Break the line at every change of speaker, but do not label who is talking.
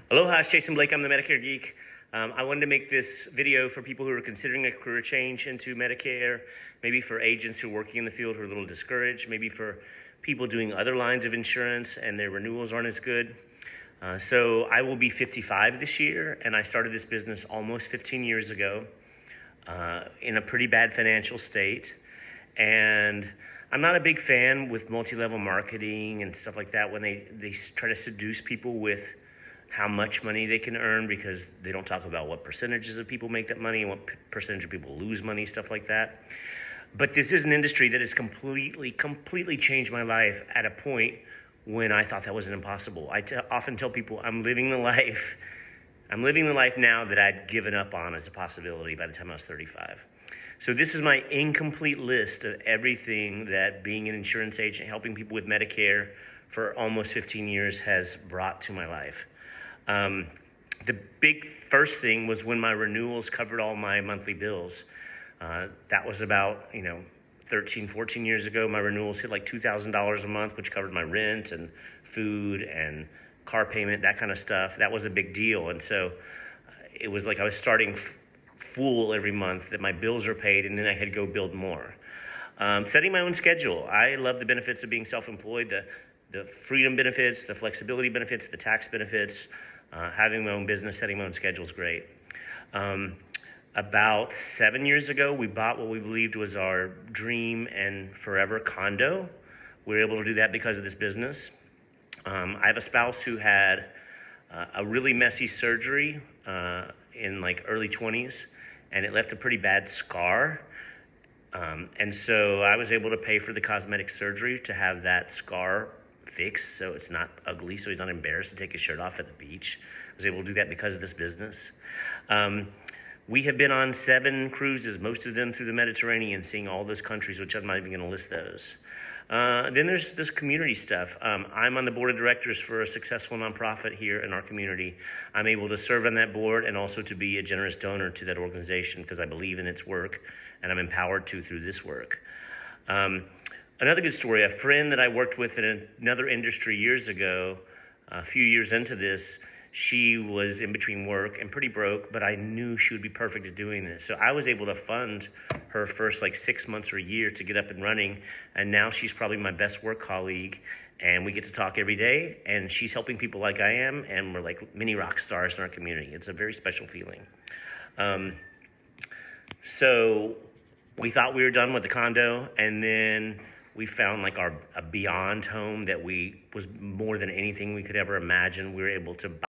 Aloha, it's Jason Blake. I'm the Medicare Geek. I wanted to make this video for people who are considering a career change into Medicare, maybe for agents who are working in the field who are a little discouraged, maybe for people doing other lines of insurance and their renewals aren't as good. So I will be 55 this year, and I started this business almost 15 years ago in a pretty bad financial state. And I'm not a big fan with multi-level marketing and stuff like that when they try to seduce people with how much money they can earn, because they don't talk about what percentages of people make that money and what percentage of people lose money, stuff like that. But this is an industry that has completely changed my life at a point when I thought that wasn't impossible. I often tell people I'm living the life now that I'd given up on as a possibility by the time I was 35. So this is my incomplete list of everything that being an insurance agent, helping people with Medicare for almost 15 years has brought to my life. The big first thing was when my renewals covered all my monthly bills. That was about, 13, 14 years ago. My renewals hit like $2,000 a month, which covered my rent and food and car payment, that kind of stuff. That was a big deal. And so it was like I was starting full every month, that my bills are paid, and then I could go build more. Setting my own schedule. I love the benefits of being self-employed, the freedom benefits, the flexibility benefits, the tax benefits. Having my own business, setting my own schedule is great. About 7 years ago, we bought what we believed was our dream and forever condo. We were able to do that because of this business. I have a spouse who had a really messy surgery in like early 20s, and it left a pretty bad scar. And so I was able to pay for the cosmetic surgery to have that scar fixed so it's not ugly, so he's not embarrassed to take his shirt off at the beach. I was able to do that because of this business. We have been on 7 cruises, most of them through the Mediterranean, seeing all those countries, which I'm not even going to list those. Then there's this community stuff. I'm on the board of directors for a successful nonprofit here in our community. I'm able to serve on that board and also to be a generous donor to that organization because I believe in its work and I'm empowered to through this work. Another good story, a friend that I worked with in another industry years ago, a few years into this, she was in between work and pretty broke, but I knew she would be perfect at doing this. So I was able to fund her first 6 months or a year to get up and running. And now she's probably my best work colleague. And we get to talk every day. And she's helping people like I am. And we're like mini rock stars in our community. It's a very special feeling. So we thought we were done with the condo. And then we found a beyond home that was more than anything we could ever imagine. We were able to buy